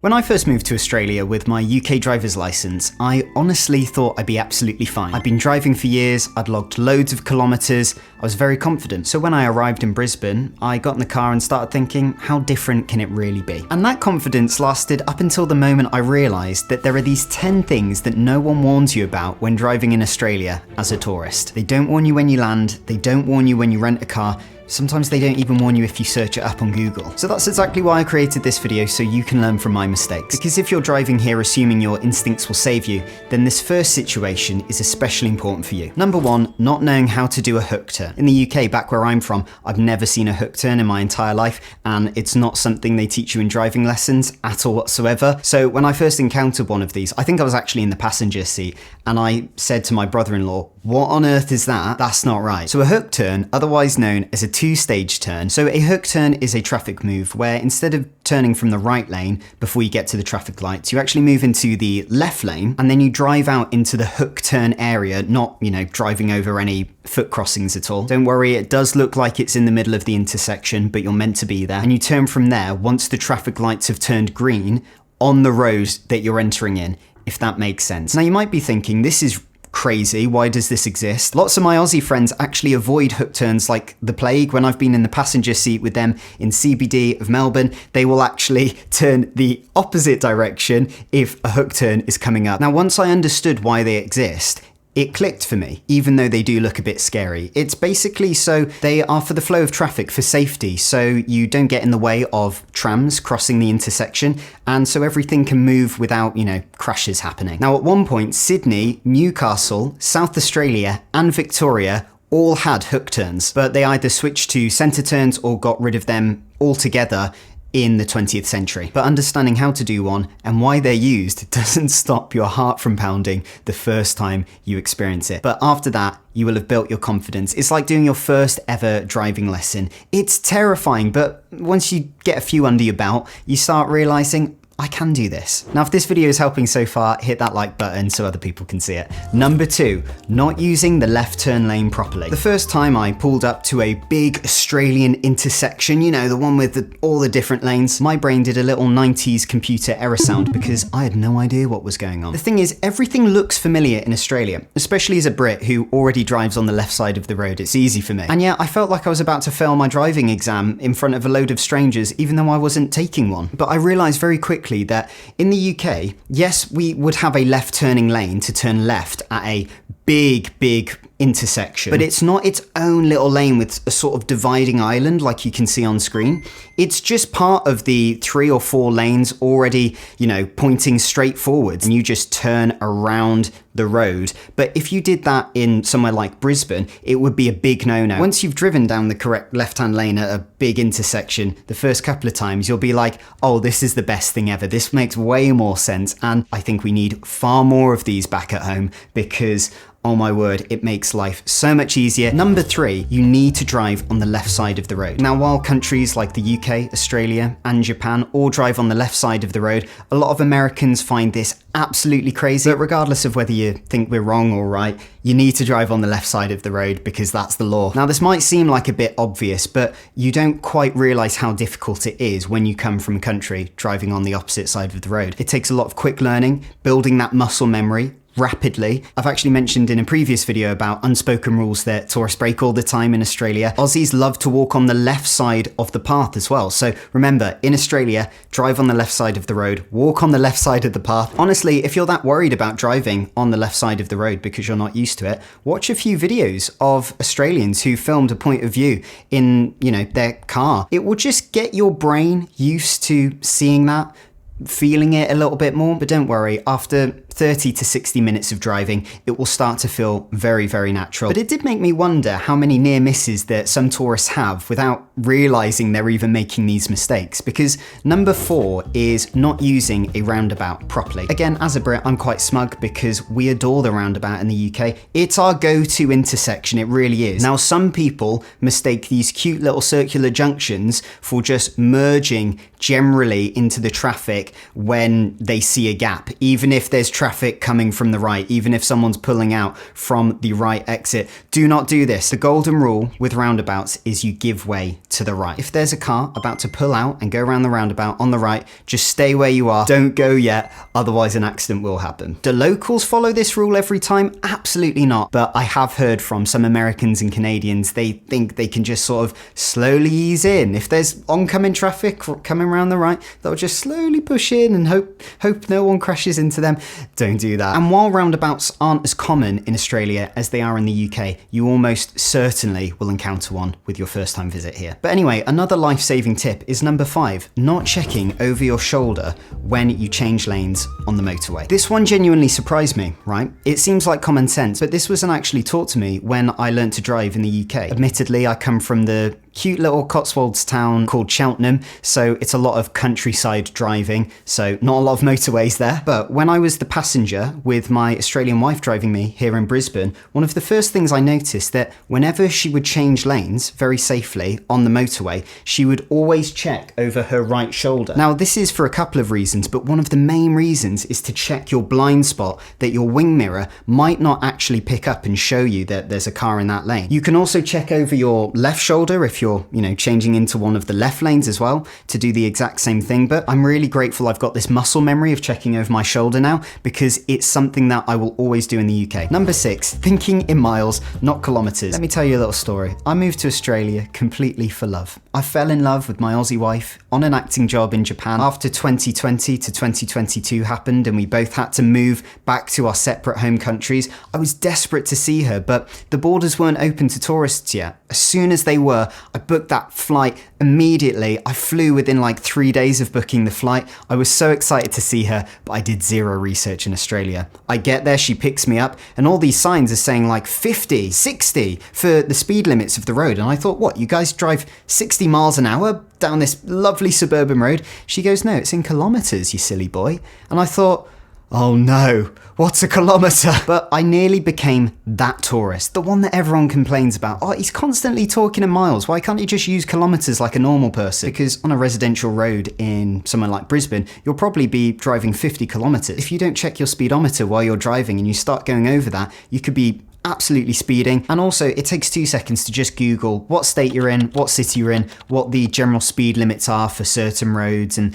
When I first moved to Australia with my UK driver's licence, I honestly thought I'd be absolutely fine. I'd been driving for years, I'd logged loads of kilometres, I was very confident. So when I arrived in Brisbane, I got in the car and started thinking, how different can it really be? And that confidence lasted up until the moment I realised that there are these 10 things that no one warns you about when driving in Australia as a tourist. They don't warn you when you land, they don't warn you when you rent a car, sometimes they don't even warn you if you search it up on Google. So that's exactly why I created this video, so you can learn from my mistakes. Because if you're driving here assuming your instincts will save you, then this first situation is especially important for you. Number one, not knowing how to do a hook turn. In the UK, back where I'm from, I've never seen a hook turn in my entire life, and it's not something they teach you in driving lessons at all whatsoever. So when I first encountered one of these, I think I was actually in the passenger seat, and I said to my brother-in-law, "What on earth is that? That's not right." So a hook turn, otherwise known as a two-stage turn. So a hook turn is a traffic move where instead of turning from the right lane before you get to the traffic lights, you actually move into the left lane and then you drive out into the hook turn area, not, driving over any foot crossings at all. Don't worry, it does look like it's in the middle of the intersection, but you're meant to be there. And you turn from there once the traffic lights have turned green on the road that you're entering in, if that makes sense. Now you might be thinking, this is crazy, why does this exist? Lots of my Aussie friends actually avoid hook turns like the plague. When I've been in the passenger seat with them in CBD of Melbourne, they will actually turn the opposite direction if a hook turn is coming up. Now, once I understood why they exist, it clicked for me, even though they do look a bit scary. It's basically so they are for the flow of traffic, for safety, so you don't get in the way of trams crossing the intersection, and so everything can move without, crashes happening. Now, at one point, Sydney, Newcastle, South Australia, and Victoria all had hook turns, but they either switched to centre turns or got rid of them altogether in the 20th century. But understanding how to do one and why they're used doesn't stop your heart from pounding the first time you experience it. But after that, you will have built your confidence. It's like doing your first ever driving lesson. It's terrifying, but once you get a few under your belt, you start realizing, I can do this. Now, if this video is helping so far, hit that like button so other people can see it. Number two, not using the left turn lane properly. The first time I pulled up to a big Australian intersection, the one with all the different lanes, my brain did a little 90s computer error sound because I had no idea what was going on. The thing is, everything looks familiar in Australia, especially as a Brit who already drives on the left side of the road. It's easy for me. And yet I felt like I was about to fail my driving exam in front of a load of strangers, even though I wasn't taking one. But I realized very quickly that in the UK, yes, we would have a left turning lane to turn left at a big intersection, but it's not its own little lane with a sort of dividing island like you can see on screen. It's just part of the 3 or 4 lanes already, pointing straight forwards, and you just turn around the road. But if you did that in somewhere like Brisbane, it would be a big no-no. Once you've driven down the correct left-hand lane at a big intersection, the first couple of times, you'll be like, oh, this is the best thing ever. This makes way more sense. And I think we need far more of these back at home because, oh my word, it makes life so much easier. Number 3, you need to drive on the left side of the road. Now, while countries like the UK, Australia, and Japan all drive on the left side of the road, a lot of Americans find this absolutely crazy. But regardless of whether you think we're wrong or right, you need to drive on the left side of the road because that's the law. Now, this might seem like a bit obvious, but you don't quite realize how difficult it is when you come from a country driving on the opposite side of the road. It takes a lot of quick learning, building that muscle memory rapidly. I've actually mentioned in a previous video about unspoken rules that tourists break all the time in Australia. Aussies love to walk on the left side of the path as well. So remember, in Australia, drive on the left side of the road, walk on the left side of the path. Honestly, if you're that worried about driving on the left side of the road because you're not used to it, watch a few videos of Australians who filmed a point of view in, their car. It will just get your brain used to seeing that, feeling it a little bit more. But don't worry, after 30 to 60 minutes of driving, it will start to feel very, very natural. But it did make me wonder how many near misses that some tourists have without realizing they're even making these mistakes. Because number 4 is not using a roundabout properly. Again, as a Brit, I'm quite smug because we adore the roundabout in the UK. It's our go-to intersection, it really is. Now, some people mistake these cute little circular junctions for just merging generally into the traffic when they see a gap, even if there's traffic coming from the right, even if someone's pulling out from the right exit. Do not do this. The golden rule with roundabouts is you give way to the right. If there's a car about to pull out and go around the roundabout on the right, just stay where you are. Don't go yet, otherwise an accident will happen. Do locals follow this rule every time? Absolutely not. But I have heard from some Americans and Canadians, they think they can just sort of slowly ease in. If there's oncoming traffic coming around the right, they'll just slowly push in and hope no one crashes into them. Don't do that. And while roundabouts aren't as common in Australia as they are in the UK, you almost certainly will encounter one with your first time visit here. But anyway, another life-saving tip is number 5, not checking over your shoulder when you change lanes on the motorway. This one genuinely surprised me, right? It seems like common sense, but this wasn't actually taught to me when I learned to drive in the UK. Admittedly, I come from the cute little Cotswolds town called Cheltenham, so it's a lot of countryside driving, so not a lot of motorways there. But when I was the passenger with my Australian wife driving me here in Brisbane, one of the first things I noticed that whenever she would change lanes very safely on the motorway, she would always check over her right shoulder. Now, this is for a couple of reasons, but one of the main reasons is to check your blind spot, that your wing mirror might not actually pick up and show you that there's a car in that lane. You can also check over your left shoulder if you're, changing into one of the left lanes as well to do the exact same thing. But I'm really grateful I've got this muscle memory of checking over my shoulder now, because it's something that I will always do in the UK. Number 6, thinking in miles, not kilometers. Let me tell you a little story. I moved to Australia completely for love. I fell in love with my Aussie wife on an acting job in Japan. After 2020 to 2022 happened and we both had to move back to our separate home countries, I was desperate to see her, but the borders weren't open to tourists yet. As soon as they were, I booked that flight immediately. I flew within like 3 days of booking the flight. I was so excited to see her, but I did zero research in Australia. I get there, she picks me up, and all these signs are saying like 50, 60 for the speed limits of the road. And I thought, what, you guys drive 60 miles an hour down this lovely suburban road? She goes, no, it's in kilometers, you silly boy. And I thought, oh no, what's a kilometre? But I nearly became that tourist, the one that everyone complains about. Oh, he's constantly talking in miles. Why can't you just use kilometres like a normal person? Because on a residential road in somewhere like Brisbane, you'll probably be driving 50 kilometres. If you don't check your speedometer while you're driving and you start going over that, you could be absolutely speeding. And also, it takes 2 seconds to just Google what state you're in, what city you're in, what the general speed limits are for certain roads, and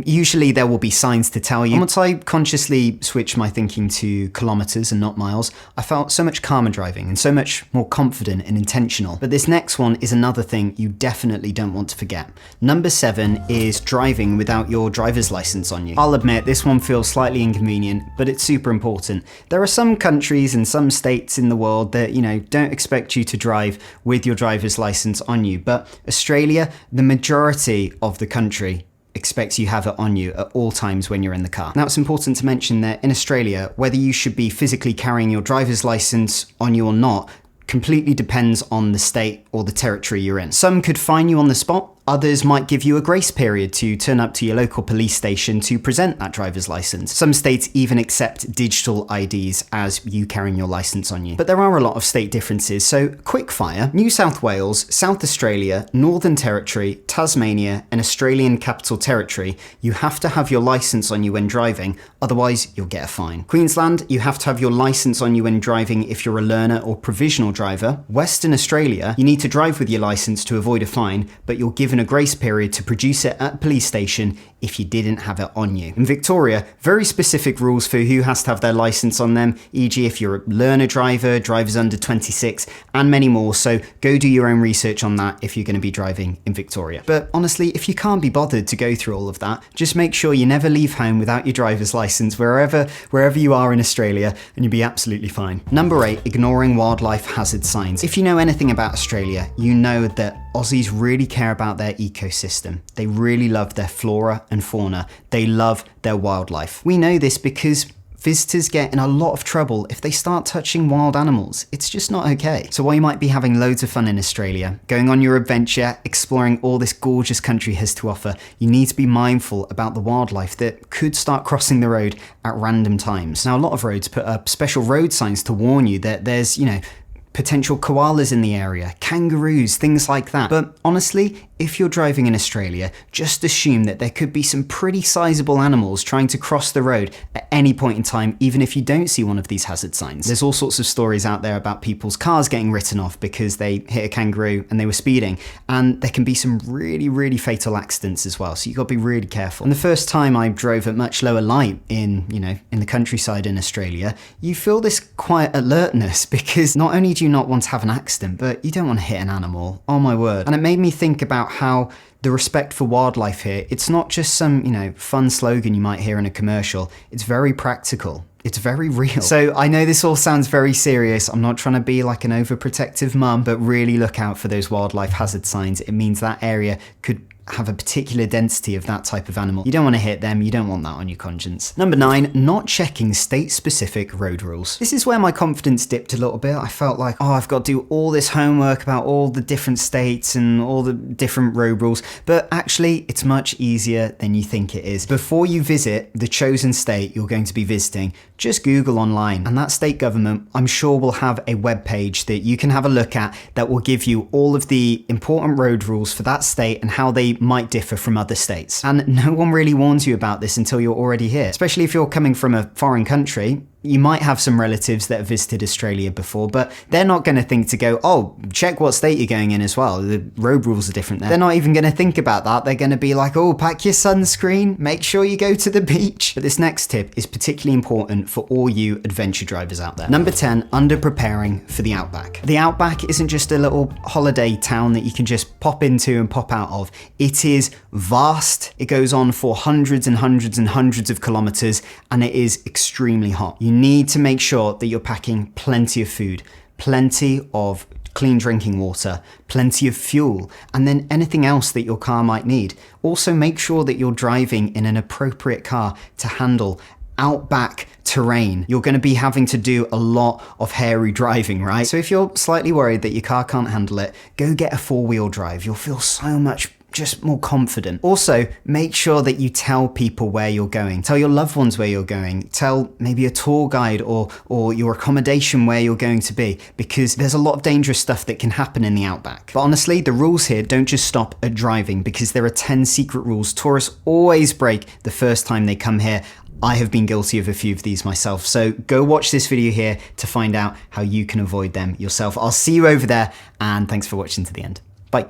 usually there will be signs to tell you. And once I consciously switched my thinking to kilometers and not miles, I felt so much calmer driving and so much more confident and intentional. But this next one is another thing you definitely don't want to forget. Number 7 is driving without your driver's license on you. I'll admit this one feels slightly inconvenient, but it's super important. There are some countries and some states in the world that, don't expect you to drive with your driver's license on you. But Australia, the majority of the country expects you have it on you at all times when you're in the car. Now, it's important to mention that in Australia, whether you should be physically carrying your driver's license on you or not completely depends on the state or the territory you're in. Some could fine you on the spot. Others might give you a grace period to turn up to your local police station to present that driver's license. Some states even accept digital IDs as you carrying your license on you. But there are a lot of state differences, so quick fire. New South Wales, South Australia, Northern Territory, Tasmania, and Australian Capital Territory, you have to have your license on you when driving, otherwise you'll get a fine. Queensland, you have to have your license on you when driving if you're a learner or provisional driver. Western Australia, you need to drive with your license to avoid a fine, but you're given a grace period to produce it at a police station if you didn't have it on you. In Victoria, very specific rules for who has to have their license on them, e.g. if you're a learner driver, drivers under 26, and many more, so go do your own research on that if you're going to be driving in Victoria. But honestly, if you can't be bothered to go through all of that, just make sure you never leave home without your driver's license wherever you are in Australia, and you'll be absolutely fine. Number 8, ignoring wildlife hazard signs. If you know anything about Australia, you know that Aussies really care about their ecosystem. They really love their flora and fauna. They love their wildlife. We know this because visitors get in a lot of trouble if they start touching wild animals. It's just not okay. So while you might be having loads of fun in Australia, going on your adventure, exploring all this gorgeous country has to offer, you need to be mindful about the wildlife that could start crossing the road at random times. Now, a lot of roads put up special road signs to warn you that there's, potential koalas in the area, kangaroos, things like that. But honestly, if you're driving in Australia, just assume that there could be some pretty sizable animals trying to cross the road at any point in time, even if you don't see one of these hazard signs. There's all sorts of stories out there about people's cars getting written off because they hit a kangaroo and they were speeding, and there can be some really, really fatal accidents as well, so you've got to be really careful. And the first time I drove at much lower light in the countryside in Australia, you feel this quiet alertness because not only do you not want to have an accident, but you don't want to hit an animal. Oh my word. And it made me think about how the respect for wildlife here, it's not just some, fun slogan you might hear in a commercial. It's very practical. It's very real. So I know this all sounds very serious. I'm not trying to be like an overprotective mum, but really look out for those wildlife hazard signs. It means that area could have a particular density of that type of animal. You don't want to hit them, you don't want that on your conscience. Number 9, not checking state-specific road rules. This is where my confidence dipped a little bit. I felt like, I've got to do all this homework about all the different states and all the different road rules, but actually it's much easier than you think it is. Before you visit the chosen state you're going to be visiting, just Google online, and that state government, I'm sure, will have a web page that you can have a look at that will give you all of the important road rules for that state and how they might differ from other states. And no one really warns you about this until you're already here. Especially if you're coming from a foreign country, you might have some relatives that have visited Australia before, but they're not going to think to go, check what state you're going in as well. The road rules are different there. They're not even going to think about that. They're going to be like, pack your sunscreen, make sure you go to the beach. But this next tip is particularly important for all you adventure drivers out there. Number 10, under preparing for the outback. The outback isn't just a little holiday town that you can just pop into and pop out of. It is vast. It goes on for hundreds and hundreds and hundreds of kilometers, and it is extremely hot. You need to make sure that you're packing plenty of food, plenty of clean drinking water, plenty of fuel, and then anything else that your car might need. Also, make sure that you're driving in an appropriate car to handle outback terrain. You're going to be having to do a lot of hairy driving, right? So if you're slightly worried that your car can't handle it, go get a 4-wheel drive. You'll feel so much just more confident. Also, make sure that you tell people where you're going. Tell your loved ones where you're going. Tell maybe a tour guide or your accommodation where you're going to be, because there's a lot of dangerous stuff that can happen in the outback. But honestly, the rules here don't just stop at driving, because there are 10 secret rules tourists always break the first time they come here. I have been guilty of a few of these myself, so go watch this video here to find out how you can avoid them yourself. I'll see you over there, and thanks for watching to the end. Bye.